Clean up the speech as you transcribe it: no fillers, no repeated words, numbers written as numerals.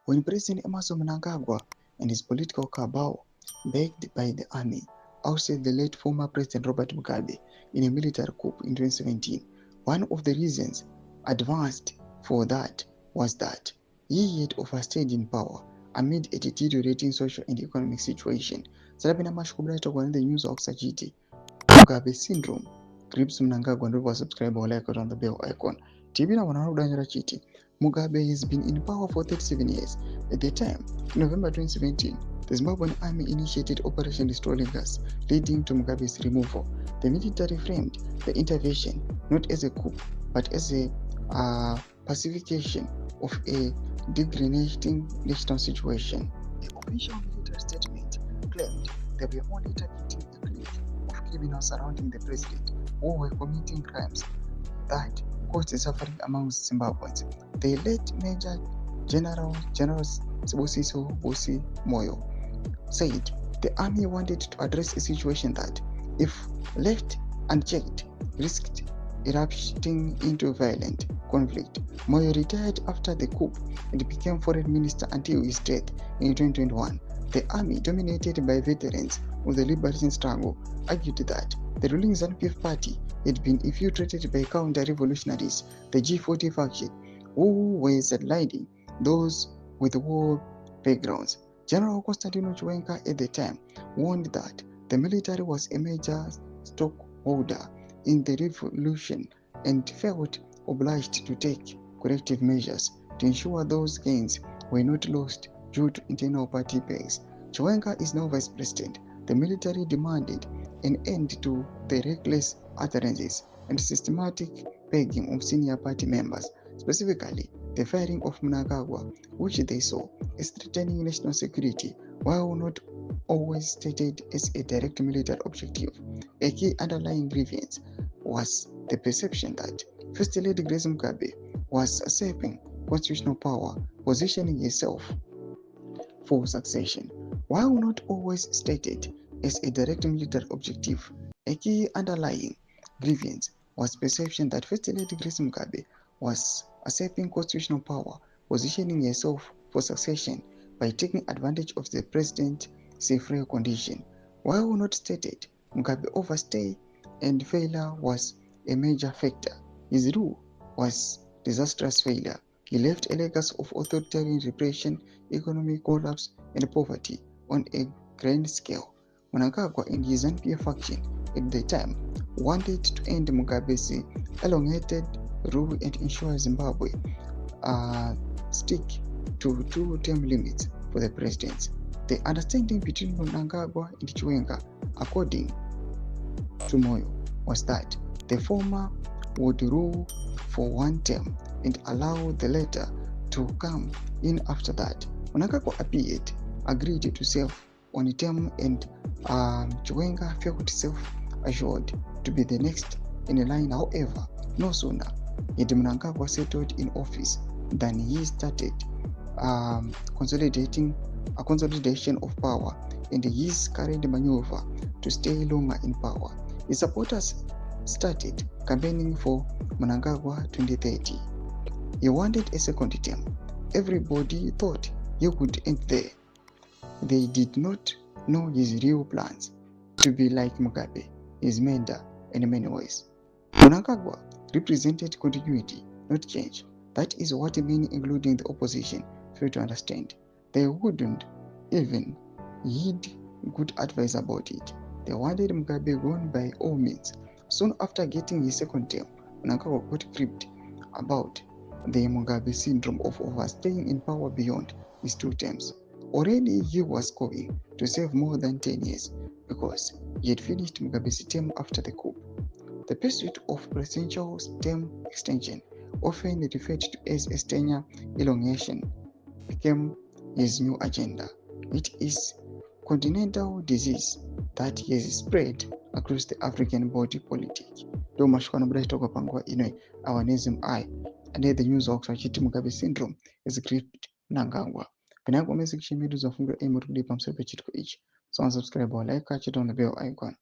When President Emerson Mnangagwa and his political cabal, backed by the army, ousted the late former President Robert Mugabe in a military coup in 2017, one of the reasons advanced for that was that he had overstayed in power amid a deteriorating social and economic situation. Sarabina mashkubra when the news of Sajiti Mugabe syndrome grips Mnangagwa and subscribe or like it on the bell icon. TV na wanarudanjira chiti. Mugabe has been in power for 37 years. At the time, in November 2017, the Zimbabwean army initiated Operation Restoring Us, leading to Mugabe's removal. The military framed the intervention not as a coup, but as a pacification of a degrading national situation. The official military statement claimed they were only targeting a clique of criminals surrounding the president who were committing crimes that caused suffering among Zimbabweans. The late Major General Sibusiso Busi Moyo said the army wanted to address a situation that, if left unchecked, risked erupting into violent conflict. Moyo retired after the coup and became foreign minister until his death in 2021. The army, dominated by veterans of the liberation struggle, argued that the ruling ZANU-PF party had been infiltrated by counter-revolutionaries, the G40 faction, who were sidelining those with war backgrounds. General Constantino Chiwenga at the time warned that the military was a major stockholder in the revolution and felt obliged to take corrective measures to ensure those gains were not lost due to internal party pains. Chiwenga is now vice president. The military demanded an end to the reckless utterances and systematic pegging of senior party members, specifically the firing of Mnangagwa, which they saw as threatening national security, while not always stated as a direct military objective. A key underlying grievance was the perception that First Lady Grace Mugabe was usurping constitutional power, positioning herself for succession. While not always stated as a direct military objective, a key underlying grievance was perception that First Lady Grace Mugabe was usurping constitutional power, positioning herself for succession by taking advantage of the president's safe condition. While not stated, Mugabe overstay and failure was a major factor. His rule was disastrous failure. He left a legacy of authoritarian repression, economic collapse, and poverty on a grand scale. Mnangagwa and his ZANU-PF faction at the time wanted to end Mugabe's elongated rule and ensure Zimbabwe stick to two-term limits for the presidents. The understanding between Mnangagwa and Chiwenga, according to Moyo, was that the former would rule for one term and allow the latter to come in after that. Mnangagwa agreed to serve on a term, and Chiwenga felt self-assured to be the next in line. However, no sooner had Mnangagwa settled in office than he started consolidation of power and his current maneuver to stay longer in power. His supporters started campaigning for Mnangagwa 2030. He wanted a second term. Everybody thought he could end there. They did not know his real plans to be like Mugabe, his mentor in many ways. Mnangagwa represented continuity, not change. That is what many, including the opposition, failed to understand. They wouldn't even heed good advice about it. They wanted Mugabe gone by all means. Soon after getting his second term, Mnangagwa got gripped about the Mugabe syndrome of overstaying in power beyond his 2 terms. Already he was going to serve more than 10 years because he had finished Mugabe's term after the coup. The pursuit of presidential term extension, often referred to as a tenure elongation, became his new agenda. It is continental disease that has spread across the African body politic. Do mashikano bada toka pangwa ino awanism I and the news of Chiti Mugabe syndrome is gripped Mnangagwa. Pinagwa music shimidu za fungu emu rudi pamsepe chitko each. So unsubscribe or like catch it on the bell icon.